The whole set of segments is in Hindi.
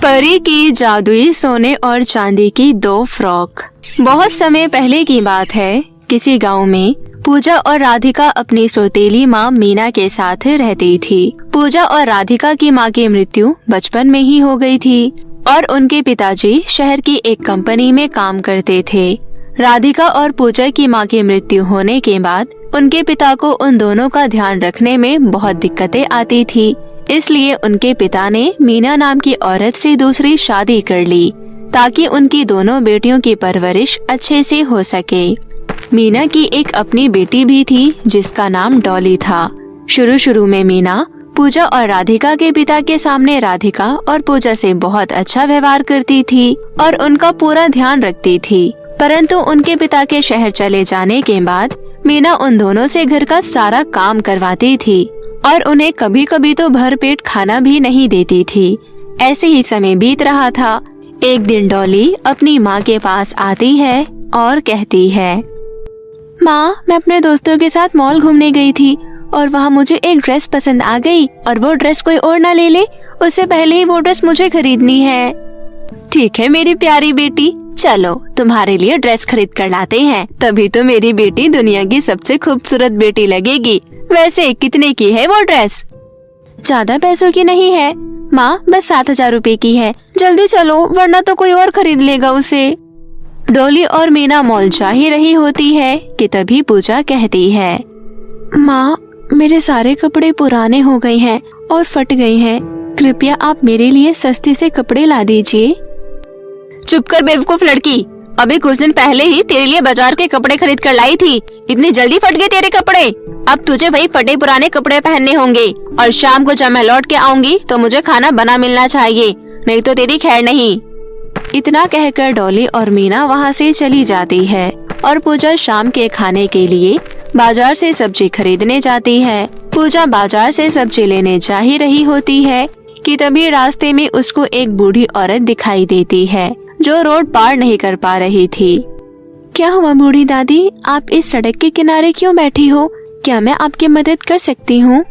परी की जादुई सोने और चांदी की 2 फ्रॉक। बहुत समय पहले की बात है। किसी गांव में पूजा और राधिका अपनी सौतेली माँ मीना के साथ रहती थी। पूजा और राधिका की माँ की मृत्यु बचपन में ही हो गई थी और उनके पिताजी शहर की एक कंपनी में काम करते थे। राधिका और पूजा की माँ की मृत्यु होने के बाद उनके पिता को उन दोनों का ध्यान रखने में बहुत दिक्कतें आती थी। इसलिए उनके पिता ने मीना नाम की औरत से दूसरी शादी कर ली ताकि उनकी दोनों बेटियों की परवरिश अच्छे से हो सके। मीना की एक अपनी बेटी भी थी जिसका नाम डॉली था। शुरू में मीना पूजा और राधिका के पिता के सामने राधिका और पूजा से बहुत अच्छा व्यवहार करती थी और उनका पूरा ध्यान रखती थी। परंतु उनके पिता के शहर चले जाने के बाद मीना उन दोनों से घर का सारा काम करवाती थी और उन्हें कभी कभी तो भरपेट खाना भी नहीं देती थी। ऐसे ही समय बीत रहा था। एक दिन डॉली अपनी माँ के पास आती है और कहती है, माँ, मैं अपने दोस्तों के साथ मॉल घूमने गई थी और वहाँ मुझे एक ड्रेस पसंद आ गई और वो ड्रेस कोई और ना ले ले, उससे पहले ही वो ड्रेस मुझे खरीदनी है। ठीक है मेरी प्यारी बेटी, चलो तुम्हारे लिए ड्रेस खरीद कर लाते हैं, तभी तो मेरी बेटी दुनिया की सबसे खूबसूरत बेटी लगेगी। वैसे कितने की है वो ड्रेस? ज्यादा पैसों की नहीं है माँ, बस 7,000 रुपए की है। जल्दी चलो वरना तो कोई और खरीद लेगा उसे। डॉली और मीना मॉल जा ही रही होती है कि तभी पूजा कहती है, माँ, मेरे सारे कपड़े पुराने हो गए हैं और फट गए हैं। कृपया आप मेरे लिए सस्ते से कपड़े ला दीजिए। चुप कर बेवकूफ लड़की, अभी कुछ दिन पहले ही तेरे लिए बाजार के कपड़े खरीद कर लाई थी। इतनी जल्दी फट गए तेरे कपड़े? अब तुझे वही फटे पुराने कपड़े पहनने होंगे और शाम को जब मैं लौट के आऊंगी तो मुझे खाना बना मिलना चाहिए, नहीं तो तेरी खैर नहीं। इतना कहकर डॉली और मीना वहाँ से चली जाती है और पूजा शाम के खाने के लिए बाजार से सब्जी खरीदने जाती है। पूजा बाजार से सब्जी लेने जा ही रही होती है कि तभी रास्ते में उसको एक बूढ़ी औरत दिखाई देती है जो रोड पार नहीं कर पा रही थी। क्या हुआ बूढ़ी दादी, आप इस सड़क के किनारे क्यों बैठी हो? क्या मैं आपकी मदद कर सकती हूँ?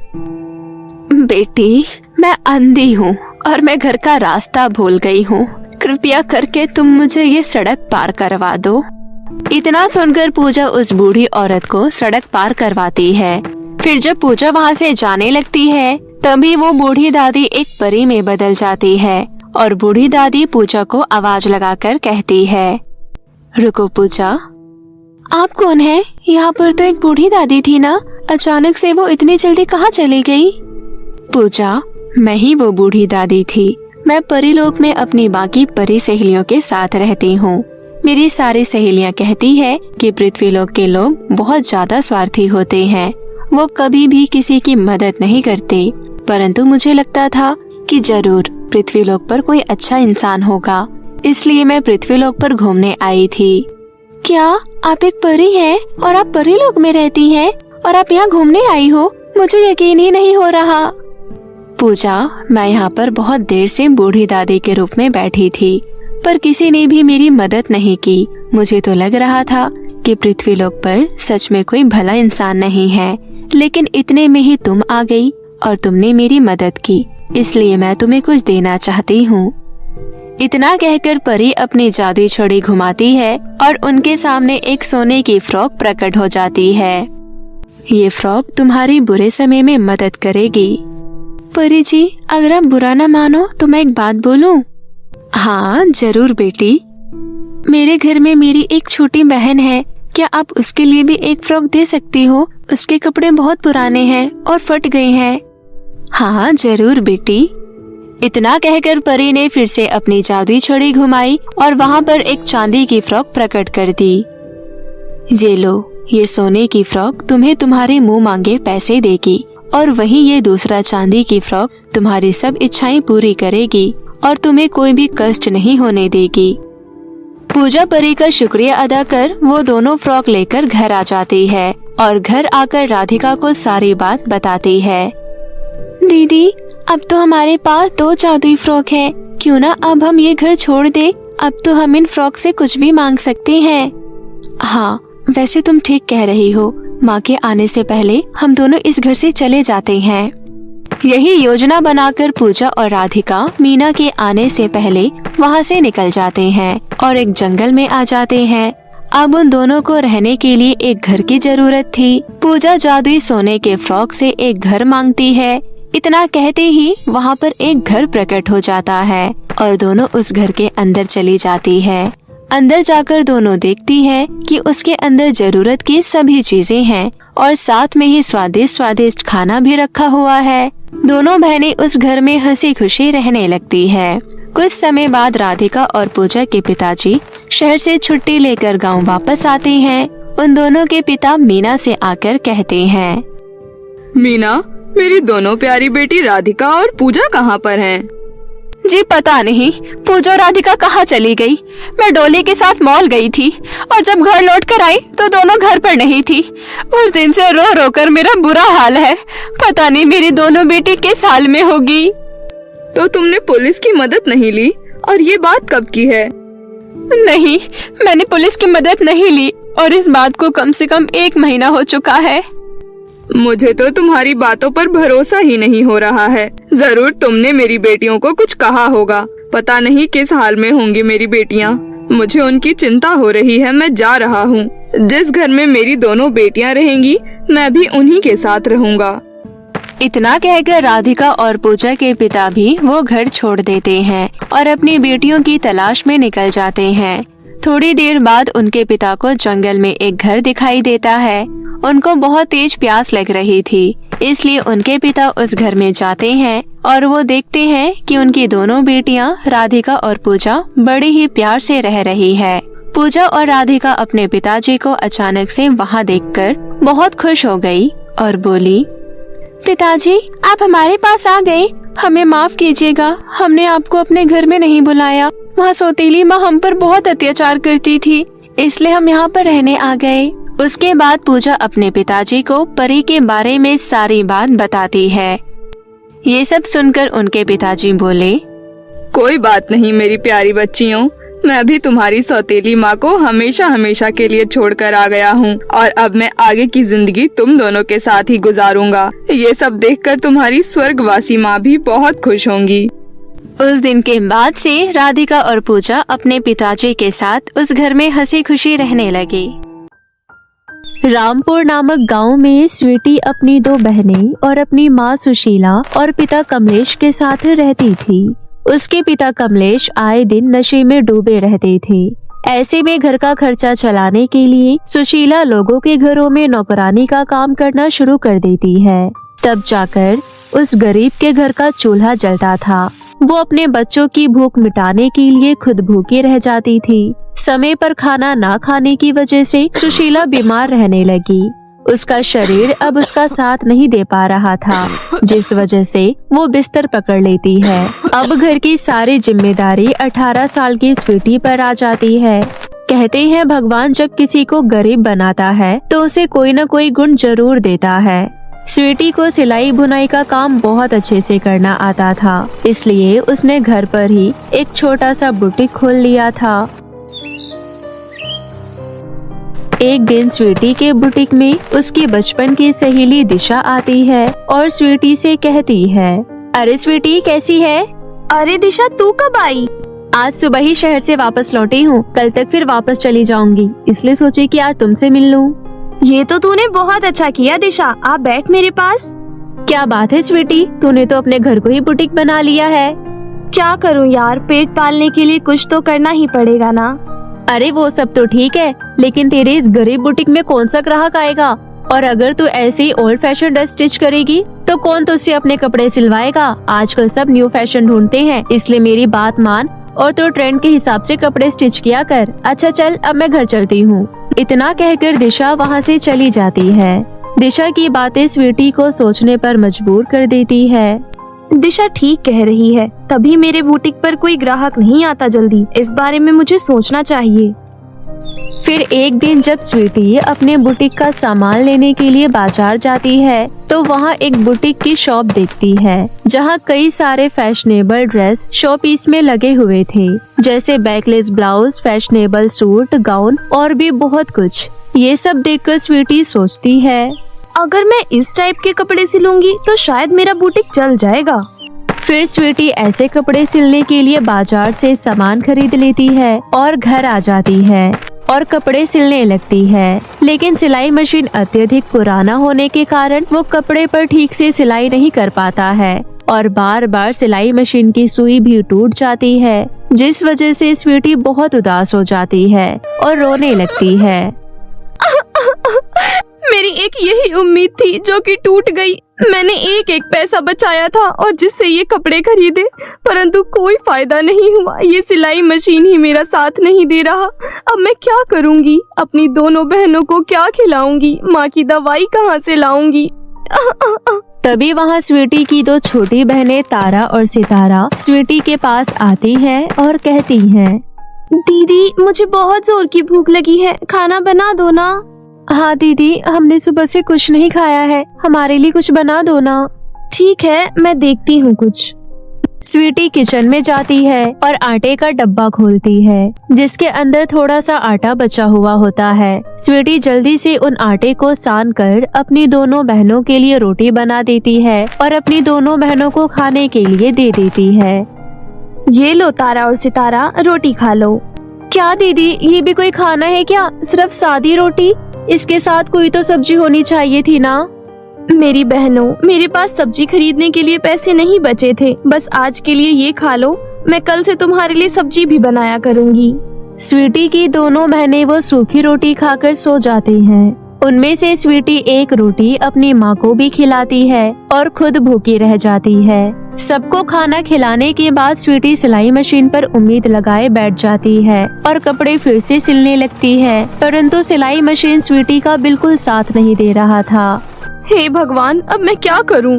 बेटी, मैं अंधी हूँ और मैं घर का रास्ता भूल गई हूँ। कृपया करके तुम मुझे ये सड़क पार करवा दो। इतना सुनकर पूजा उस बूढ़ी औरत को सड़क पार करवाती है। फिर जब पूजा वहाँ से जाने लगती है तभी वो बूढ़ी दादी एक परी में बदल जाती है और बूढ़ी दादी पूजा को आवाज लगाकर कहती है, रुको पूजा, आप कौन है? यहाँ पर तो एक बूढ़ी दादी थी ना, अचानक से वो इतनी जल्दी कहाँ चली गई? पूजा, मैं ही वो बूढ़ी दादी थी। मैं परीलोक में अपनी बाकी परी सहेलियों के साथ रहती हूँ। मेरी सारी सहेलियाँ कहती है कि पृथ्वीलोक के लोग बहुत ज्यादा स्वार्थी होते हैं। वो कभी भी किसी की मदद नहीं करते, परंतु मुझे लगता था कि जरूर पृथ्वीलोक पर कोई अच्छा इंसान होगा, इसलिए मैं पृथ्वीलोक पर घूमने आई थी। क्या आप एक परी हैं और आप परीलोक में रहती हैं और आप यहाँ घूमने आई हो? मुझे यकीन ही नहीं हो रहा। पूजा, मैं यहाँ पर बहुत देर से बूढ़ी दादी के रूप में बैठी थी, पर किसी ने भी मेरी मदद नहीं की। मुझे तो लग रहा था कि पृथ्वीलोक पर सच में कोई भला इंसान नहीं है, लेकिन इतने में ही तुम आ गई और तुमने मेरी मदद की, इसलिए मैं तुम्हें कुछ देना चाहती हूँ। इतना कहकर परी अपनी जादुई छड़ी घुमाती है और उनके सामने एक सोने की फ्रॉक प्रकट हो जाती है। ये फ्रॉक तुम्हारी बुरे समय में मदद करेगी। परी जी, अगर आप बुरा न मानो तो मैं एक बात बोलूं? हाँ जरूर बेटी। मेरे घर में मेरी एक छोटी बहन है, क्या आप उसके लिए भी एक फ्रॉक दे सकती हो? उसके कपड़े बहुत पुराने हैं और फट गए हैं। हाँ जरूर बेटी। इतना कहकर परी ने फिर से अपनी जादुई छड़ी घुमाई और वहाँ पर एक चांदी की फ्रॉक प्रकट कर दी। ये लो, ये सोने की फ्रॉक तुम्हें तुम्हारे मुंह मांगे पैसे देगी और वहीं ये दूसरा चांदी की फ्रॉक तुम्हारी सब इच्छाएं पूरी करेगी और तुम्हें कोई भी कष्ट नहीं होने देगी। पूजा परी का शुक्रिया अदा कर वो दोनों फ्रॉक लेकर घर आ जाती है और घर आकर राधिका को सारी बात बताती है। दीदी, अब तो हमारे पास 2 जादुई फ्रॉक है, क्यों ना अब हम ये घर छोड़ दे? अब तो हम इन फ्रॉक से कुछ भी मांग सकते हैं। हाँ, वैसे तुम ठीक कह रही हो। माँ के आने से पहले हम दोनों इस घर से चले जाते हैं। यही योजना बनाकर पूजा और राधिका मीना के आने से पहले वहाँ से निकल जाते हैं और एक जंगल में आ जाते हैं। अब उन दोनों को रहने के लिए एक घर की जरूरत थी। पूजा जादुई सोने के फ्रॉक से एक घर मांगती है। इतना कहते ही वहाँ पर एक घर प्रकट हो जाता है और दोनों उस घर के अंदर चली जाती है। अंदर जाकर दोनों देखती है कि उसके अंदर जरूरत की सभी चीजें हैं और साथ में ही स्वादिष्ट स्वादिष्ट खाना भी रखा हुआ है। दोनों बहनें उस घर में हंसी खुशी रहने लगती है। कुछ समय बाद राधिका और पूजा के पिताजी शहर से छुट्टी लेकर गांव वापस आते हैं। उन दोनों के पिता मीना से आकर कहते हैं, मीना, मेरी दोनों प्यारी बेटी राधिका और पूजा कहाँ पर हैं? जी पता नहीं, पूजा और राधिका कहाँ चली गई। मैं डोली के साथ मॉल गई थी और जब घर लौट कर आई तो दोनों घर पर नहीं थी। उस दिन से रो रो कर मेरा बुरा हाल है। पता नहीं मेरी दोनों बेटी किस हाल में होगी। तो तुमने पुलिस की मदद नहीं ली? और ये बात कब की है? नहीं, मैंने पुलिस की मदद नहीं ली और इस बात को कम से कम 1 महीना हो चुका है। मुझे तो तुम्हारी बातों पर भरोसा ही नहीं हो रहा है। जरूर तुमने मेरी बेटियों को कुछ कहा होगा। पता नहीं किस हाल में होंगी मेरी बेटियाँ। मुझे उनकी चिंता हो रही है। मैं जा रहा हूँ। जिस घर में मेरी दोनों बेटियाँ रहेंगी, मैं भी उन्हीं के साथ रहूँगा। इतना कहकर राधिका और पूजा के पिता भी वो घर छोड़ देते हैं और अपनी बेटियों की तलाश में निकल जाते हैं। थोड़ी देर बाद उनके पिता को जंगल में एक घर दिखाई देता है। उनको बहुत तेज प्यास लग रही थी, इसलिए उनके पिता उस घर में जाते हैं और वो देखते हैं कि उनकी दोनों बेटियां राधिका और पूजा बड़े ही प्यार से रह रही है। पूजा और राधिका अपने पिताजी को अचानक से वहाँ देखकर बहुत खुश हो गई और बोली, पिताजी, आप हमारे पास आ गए। हमें माफ कीजिएगा, हमने आपको अपने घर में नहीं बुलाया। वहाँ सौतेली माँ हम पर बहुत अत्याचार करती थी, इसलिए हम यहाँ पर रहने आ गए। उसके बाद पूजा अपने पिताजी को परी के बारे में सारी बात बताती है। ये सब सुनकर उनके पिताजी बोले, कोई बात नहीं मेरी प्यारी बच्चियों, मैं भी तुम्हारी सौतेली माँ को हमेशा हमेशा के लिए छोड़कर आ गया हूँ और अब मैं आगे की जिंदगी तुम दोनों के साथ ही गुजारूंगा। ये सब देखकर तुम्हारी स्वर्गवासी माँ भी बहुत खुश होंगी। उस दिन के बाद से राधिका और पूजा अपने पिताजी के साथ उस घर में हंसी खुशी रहने लगी। रामपुर नामक गांव में स्वीटी अपनी 2 बहनें और अपनी माँ सुशीला और पिता कमलेश के साथ रहती थी। उसके पिता कमलेश आए दिन नशे में डूबे रहते थे। ऐसे में घर का खर्चा चलाने के लिए सुशीला लोगों के घरों में नौकरानी का काम करना शुरू कर देती है। तब जाकर उस गरीब के घर का चूल्हा जलता था। वो अपने बच्चों की भूख मिटाने के लिए खुद भूखी रह जाती थी। समय पर खाना ना खाने की वजह से सुशीला बीमार रहने लगी। उसका शरीर अब उसका साथ नहीं दे पा रहा था, जिस वजह से वो बिस्तर पकड़ लेती है। अब घर की सारी जिम्मेदारी 18 साल की स्वीटी पर आ जाती है। कहते हैं भगवान जब किसी को गरीब बनाता है तो उसे कोई न कोई गुण जरूर देता है। स्वीटी को सिलाई बुनाई का काम बहुत अच्छे से करना आता था, इसलिए उसने घर पर ही एक छोटा सा बुटीक खोल लिया था। एक दिन स्वीटी के बुटीक में उसकी बचपन की सहेली दिशा आती है और स्वीटी से कहती है, अरे स्वीटी कैसी है? अरे दिशा, तू कब आई? आज सुबह ही शहर से वापस लौटी हूँ। कल तक फिर वापस चली जाऊंगी, इसलिए सोची कि आज तुमसे मिल लूं। ये तो तूने बहुत अच्छा किया दिशा, आप बैठ मेरे पास। क्या बात है स्वीटी, तूने तो अपने घर को ही बुटीक बना लिया है। क्या करूँ यार, पेट पालने के लिए कुछ तो करना ही पड़ेगा ना। अरे वो सब तो ठीक है, लेकिन तेरे इस गरीब बुटीक में कौन सा ग्राहक आएगा? और अगर तू ऐसे ही ओल्ड फैशन ड्रेस स्टिच करेगी तो कौन तुझसे अपने कपड़े सिलवाएगा? आजकल सब न्यू फैशन ढूंढते हैं, इसलिए मेरी बात मान और तो ट्रेंड के हिसाब से कपड़े स्टिच किया कर। अच्छा चल, अब मैं घर चलती हूँ। इतना कहकर दिशा वहाँ से चली जाती है। दिशा की बातें स्वीटी को सोचने पर मजबूर कर देती है। दिशा ठीक कह रही है, तभी मेरे बुटीक पर कोई ग्राहक नहीं आता जल्दी। इस बारे में मुझे सोचना चाहिए। फिर एक दिन जब स्वीटी अपने बुटीक का सामान लेने के लिए बाजार जाती है तो वहाँ एक बुटीक की शॉप देखती है, जहाँ कई सारे फैशनेबल ड्रेस शो पीस में लगे हुए थे, जैसे backless blouse, fashionable suit, gown और भी बहुत कुछ। ये सब देखकर स्वीटी सोचती है, अगर मैं इस टाइप के कपड़े सिलूंगी तो शायद मेरा बुटीक चल जाएगा। फिर स्वीटी ऐसे कपड़े सिलने के लिए बाजार से सामान खरीद लेती है और घर आ जाती है और कपड़े सिलने लगती है। लेकिन सिलाई मशीन अत्यधिक पुराना होने के कारण वो कपड़े पर ठीक से सिलाई नहीं कर पाता है और बार बार सिलाई मशीन की सुई भी टूट जाती है, जिस वजह से स्वीटी बहुत उदास हो जाती है और रोने लगती है। मेरी एक यही उम्मीद थी जो कि टूट गई। मैंने एक एक पैसा बचाया था और जिससे ये कपड़े खरीदे, परंतु कोई फायदा नहीं हुआ। ये सिलाई मशीन ही मेरा साथ नहीं दे रहा। अब मैं क्या करूंगी? अपनी दोनों बहनों को क्या खिलाऊंगी? माँ की दवाई कहाँ से लाऊंगी? तभी वहाँ स्वीटी की दो छोटी बहनें तारा और सितारा स्वीटी के पास आती हैं और कहती हैं, दीदी, मुझे बहुत जोर की भूख लगी है, खाना बना दो ना। हाँ दीदी, हमने सुबह से कुछ नहीं खाया है, हमारे लिए कुछ बना दो ना। ठीक है, मैं देखती हूँ कुछ। स्वीटी किचन में जाती है और आटे का डब्बा खोलती है, जिसके अंदर थोड़ा सा आटा बचा हुआ होता है। स्वीटी जल्दी से उन आटे को सान कर अपनी दोनों बहनों के लिए रोटी बना देती है और अपनी दोनों बहनों को खाने के लिए दे देती है। ये लो तारा और सितारा, रोटी खा लो। क्या दीदी, ये भी कोई खाना है क्या? सिर्फ सादी रोटी? इसके साथ कोई तो सब्जी होनी चाहिए थी ना। मेरी बहनों, मेरे पास सब्जी खरीदने के लिए पैसे नहीं बचे थे, बस आज के लिए ये खा लो। मैं कल से तुम्हारे लिए सब्जी भी बनाया करूँगी। स्वीटी की दोनों बहनें वो सूखी रोटी खाकर सो जाती हैं। उनमें से स्वीटी एक रोटी अपनी माँ को भी खिलाती है और खुद भूखी रह जाती है। सबको खाना खिलाने के बाद स्वीटी सिलाई मशीन पर उम्मीद लगाए बैठ जाती है और कपड़े फिर से सिलने लगती है, परंतु सिलाई मशीन स्वीटी का बिल्कुल साथ नहीं दे रहा था। हे भगवान, अब मैं क्या करूं?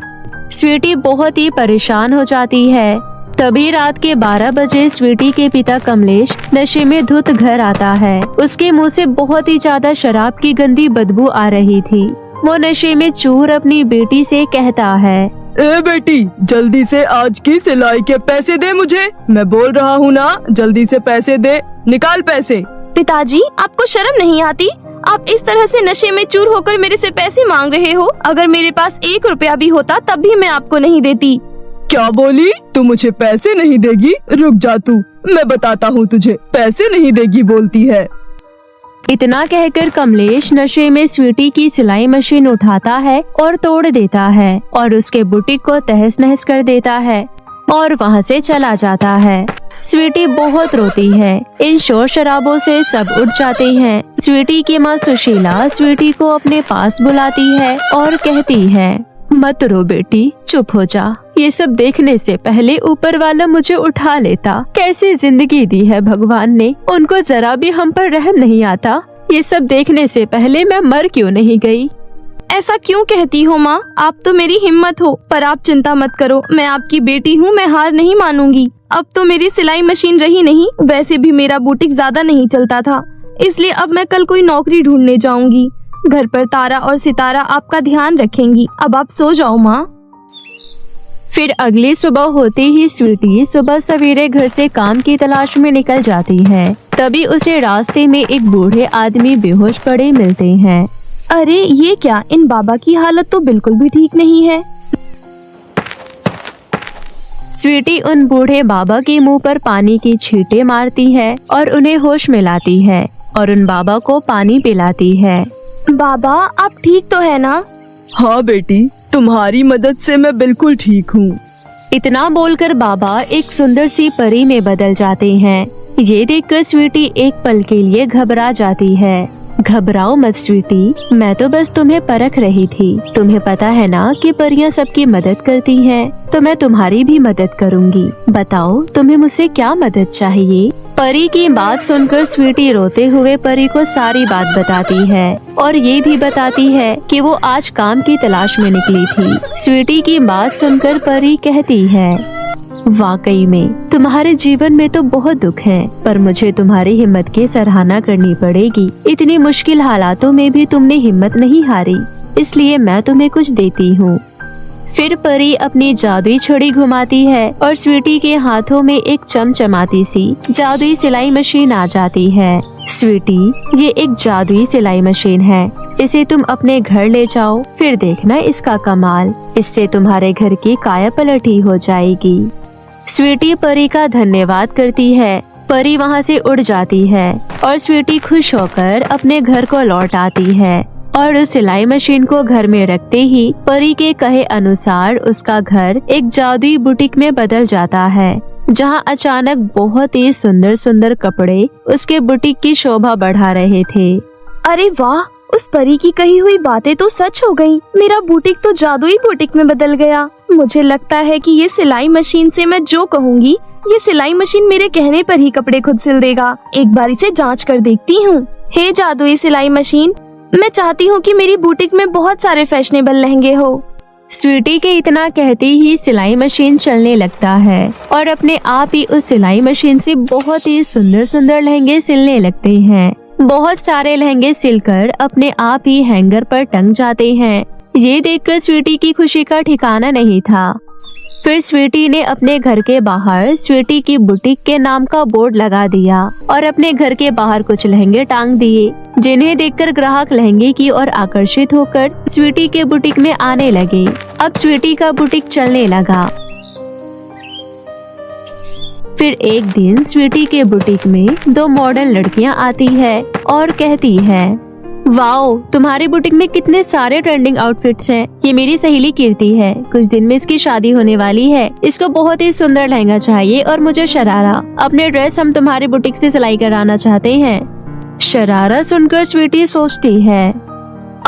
स्वीटी बहुत ही परेशान हो जाती है। तभी रात के 12 बजे स्वीटी के पिता कमलेश नशे में धुत घर आता है। उसके मुंह से बहुत ही ज्यादा शराब की गंदी बदबू आ रही थी। वो नशे में चूर अपनी बेटी से कहता है, ए बेटी, जल्दी से आज की सिलाई के पैसे दे मुझे। मैं बोल रहा हूँ ना, जल्दी से पैसे दे, निकाल पैसे। पिताजी, आपको शर्म नहीं आती? आप इस तरह से नशे में चूर होकर मेरे से पैसे मांग रहे हो। अगर मेरे पास 1 रुपया भी होता तब भी मैं आपको नहीं देती। क्या बोली? तू मुझे पैसे नहीं देगी? रुक जा तू, मैं बताता हूँ तुझे। पैसे नहीं देगी बोलती है। इतना कहकर कमलेश नशे में स्वीटी की सिलाई मशीन उठाता है और तोड़ देता है और उसके बुटीक को तहस नहस कर देता है और वहाँ से चला जाता है। स्वीटी बहुत रोती है। इन शोर शराबों से सब उठ जाते हैं। स्वीटी की माँ सुशीला स्वीटी को अपने पास बुलाती है और कहती है, मत रो बेटी, चुप हो जा। ये सब देखने से पहले ऊपर वाला मुझे उठा लेता। कैसी जिंदगी दी है भगवान ने, उनको जरा भी हम पर रहम नहीं आता। ये सब देखने से पहले मैं मर क्यों नहीं गई? ऐसा क्यों कहती हो माँ? आप तो मेरी हिम्मत हो। पर आप चिंता मत करो, मैं आपकी बेटी हूँ, मैं हार नहीं मानूंगी। अब तो मेरी सिलाई मशीन रही नहीं, वैसे भी मेरा बुटीक ज्यादा नहीं चलता था, इसलिए अब मैं कल कोई नौकरी ढूंढने जाऊंगी। घर पर तारा और सितारा आपका ध्यान रखेंगी। अब आप सो जाओ माँ। फिर अगली सुबह होते ही स्वीटी सुबह सवेरे घर से काम की तलाश में निकल जाती है। तभी उसे रास्ते में एक बूढ़े आदमी बेहोश पड़े मिलते हैं। अरे ये क्या? इन बाबा की हालत तो बिल्कुल भी ठीक नहीं है। स्वीटी उन बूढ़े बाबा के मुंह पर पानी की छींटे मारती है और उन्हें होश में लाती है और उन बाबा को पानी पिलाती है। बाबा, आप ठीक तो है ना? हाँ बेटी, तुम्हारी मदद से मैं बिल्कुल ठीक हूँ। इतना बोलकर बाबा एक सुंदर सी परी में बदल जाते हैं। ये देखकर स्वीटी एक पल के लिए घबरा जाती है। घबराओ मत स्वीटी, मैं तो बस तुम्हें परख रही थी। तुम्हें पता है ना कि परियां सबकी मदद करती हैं, तो मैं तुम्हारी भी मदद करूंगी। बताओ तुम्हें मुझसे क्या मदद चाहिए? परी की बात सुनकर स्वीटी रोते हुए परी को सारी बात बताती है और ये भी बताती है कि वो आज काम की तलाश में निकली थी। स्वीटी की बात सुनकर परी कहती है, वाकई में तुम्हारे जीवन में तो बहुत दुख है, पर मुझे तुम्हारी हिम्मत की सराहना करनी पड़ेगी। इतनी मुश्किल हालातों में भी तुमने हिम्मत नहीं हारी, इसलिए मैं तुम्हें कुछ देती हूँ। फिर परी अपनी जादुई छड़ी घुमाती है और स्वीटी के हाथों में एक चमचमाती सी जादुई सिलाई मशीन आ जाती है। स्वीटी, ये एक जादुई सिलाई मशीन है। इसे तुम अपने घर ले जाओ, फिर देखना इसका कमाल। इससे तुम्हारे घर की काया पलट ही हो जाएगी। स्वीटी परी का धन्यवाद करती है। परी वहाँ से उड़ जाती है और स्वीटी खुश होकर अपने घर को लौट आती है और उस सिलाई मशीन को घर में रखते ही परी के कहे अनुसार उसका घर एक जादुई बुटीक में बदल जाता है, जहाँ अचानक बहुत ही सुंदर सुंदर कपड़े उसके बुटीक की शोभा बढ़ा रहे थे। अरे वाह, उस परी की कही हुई बातें तो सच हो गईं। मेरा बुटीक तो जादुई बुटीक में बदल गया। मुझे लगता है कि ये सिलाई मशीन से मैं जो कहूँगी, ये सिलाई मशीन मेरे कहने पर ही कपड़े खुद सिल देगा। एक बार इसे जांच कर देखती हूँ। हे जादुई सिलाई मशीन, मैं चाहती हूँ कि मेरी बुटीक में बहुत सारे फैशनेबल लहंगे हो। स्वीटी के इतना कहते ही सिलाई मशीन चलने लगता है और अपने आप ही उस सिलाई मशीन से बहुत ही सुंदर सुंदर लहंगे सिलने लगते हैं। बहुत सारे लहंगे सिलकर अपने आप ही हैंगर पर टंग जाते हैं। ये देखकर स्वीटी की खुशी का ठिकाना नहीं था। फिर स्वीटी ने अपने घर के बाहर स्वीटी की बुटीक के नाम का बोर्ड लगा दिया और अपने घर के बाहर कुछ लहंगे टांग दिए, जिन्हें देखकर ग्राहक लहंगे की ओर आकर्षित होकर स्वीटी के बुटीक में आने लगे। अब स्वीटी का बुटीक चलने लगा। फिर एक दिन स्वीटी के बुटीक में 2 मॉडर्न लड़कियां आती है और कहती है, वाओ, तुम्हारे बुटीक में कितने सारे ट्रेंडिंग आउटफिट्स हैं। ये मेरी सहेली कीर्ति है, कुछ दिन में इसकी शादी होने वाली है। इसको बहुत ही सुंदर लहंगा चाहिए और मुझे शरारा। अपने ड्रेस हम तुम्हारे बुटीक से सिलाई कराना चाहते हैं। शरारा सुनकर स्वीटी सोचती है,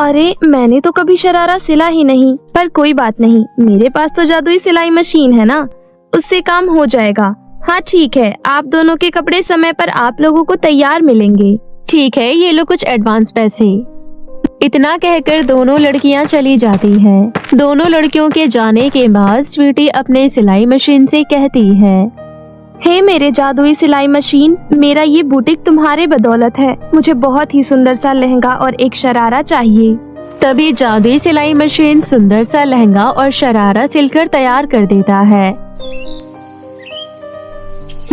अरे मैंने तो कभी शरारा सिला ही नहीं, पर कोई बात नहीं, मेरे पास तो जादुई सिलाई मशीन है ना, उससे काम हो जाएगा। हाँ ठीक है, आप दोनों के कपड़े समय पर आप लोगों को तैयार मिलेंगे। ठीक है, ये लो कुछ एडवांस पैसे। इतना कहकर दोनों लड़कियां चली जाती हैं। दोनों लड़कियों के जाने के बाद स्वीटी अपने सिलाई मशीन से कहती है, हे मेरे जादुई सिलाई मशीन, मेरा ये बुटीक तुम्हारे बदौलत है। मुझे बहुत ही सुंदर सा लहंगा और एक शरारा चाहिए। तभी जादुई सिलाई मशीन सुंदर सा लहंगा और शरारा सिलकर तैयार कर देता है।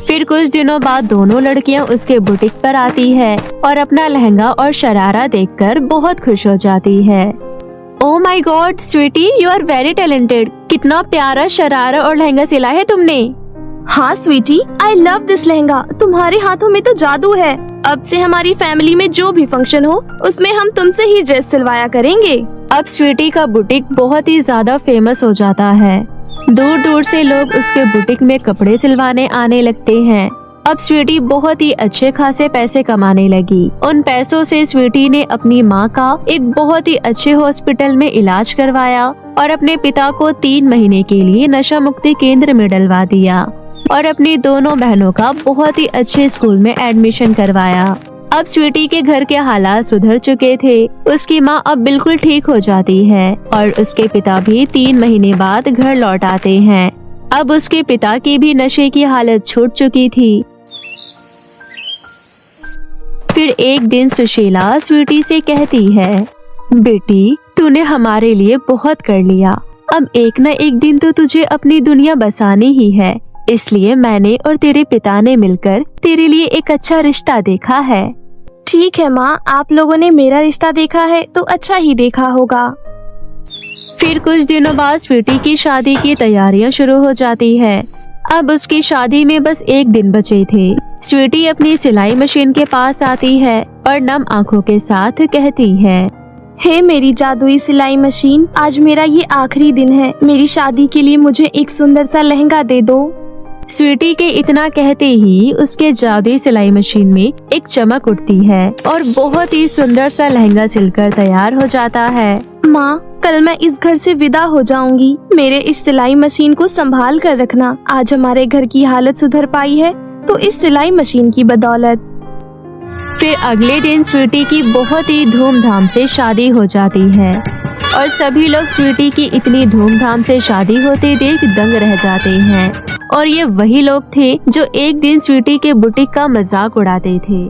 फिर कुछ दिनों बाद दोनों लड़कियां उसके बुटीक पर आती है और अपना लहंगा और शरारा देखकर बहुत खुश हो जाती है। Oh my God sweetie, you are very talented. कितना प्यारा शरारा और लहंगा सिला है तुमने। हाँ sweetie, I love this lehenga. तुम्हारे हाथों में तो जादू है। अब से हमारी फैमिली में जो भी फंक्शन हो, उसमें हम तुमसे ही ड्रेस सिलवाया करेंगे। अब स्वीटी का बुटीक बहुत ही ज्यादा फेमस हो जाता है। दूर दूर से लोग उसके बुटीक में कपड़े सिलवाने आने लगते हैं। अब स्वीटी बहुत ही अच्छे खासे पैसे कमाने लगी। उन पैसों से स्वीटी ने अपनी माँ का एक बहुत ही अच्छे हॉस्पिटल में इलाज करवाया और अपने पिता को 3 महीने के लिए नशा मुक्ति केंद्र में डलवा दिया और अपनी दोनों बहनों का बहुत ही अच्छे स्कूल में एडमिशन करवाया। अब स्वीटी के घर के हालात सुधर चुके थे। उसकी माँ अब बिल्कुल ठीक हो जाती है और उसके पिता भी 3 महीने बाद घर लौट आते हैं। अब उसके पिता की भी नशे की हालत छूट चुकी थी। फिर एक दिन सुशीला स्वीटी से कहती है, बेटी तूने हमारे लिए बहुत कर लिया। अब एक न एक दिन तो तुझे अपनी दुनिया बसानी ही है। इसलिए मैंने और तेरे पिता ने मिलकर तेरे लिए एक अच्छा रिश्ता देखा है। ठीक है माँ, आप लोगों ने मेरा रिश्ता देखा है तो अच्छा ही देखा होगा। फिर कुछ दिनों बाद स्वीटी की शादी की तैयारियां शुरू हो जाती है। अब उसकी शादी में बस 1 दिन बचे थे। स्वीटी अपनी सिलाई मशीन के पास आती है और नम आंखों के साथ कहती है, हे मेरी जादुई सिलाई मशीन, आज मेरा ये आखिरी दिन है। मेरी शादी के लिए मुझे एक सुंदर सा लहंगा दे दो। स्वीटी के इतना कहते ही उसके जादुई सिलाई मशीन में एक चमक उठती है और बहुत ही सुंदर सा लहंगा सिलकर तैयार हो जाता है। माँ, कल मैं इस घर से विदा हो जाऊंगी। मेरे इस सिलाई मशीन को संभाल कर रखना। आज हमारे घर की हालत सुधर पाई है तो इस सिलाई मशीन की बदौलत। फिर अगले दिन स्वीटी की बहुत ही धूमधाम से शादी हो जाती है और सभी लोग स्वीटी की इतनी धूमधाम से शादी होते देख दंग रह जाते हैं। और ये वही लोग थे जो एक दिन स्वीटी के बुटीक का मजाक उड़ाते थे।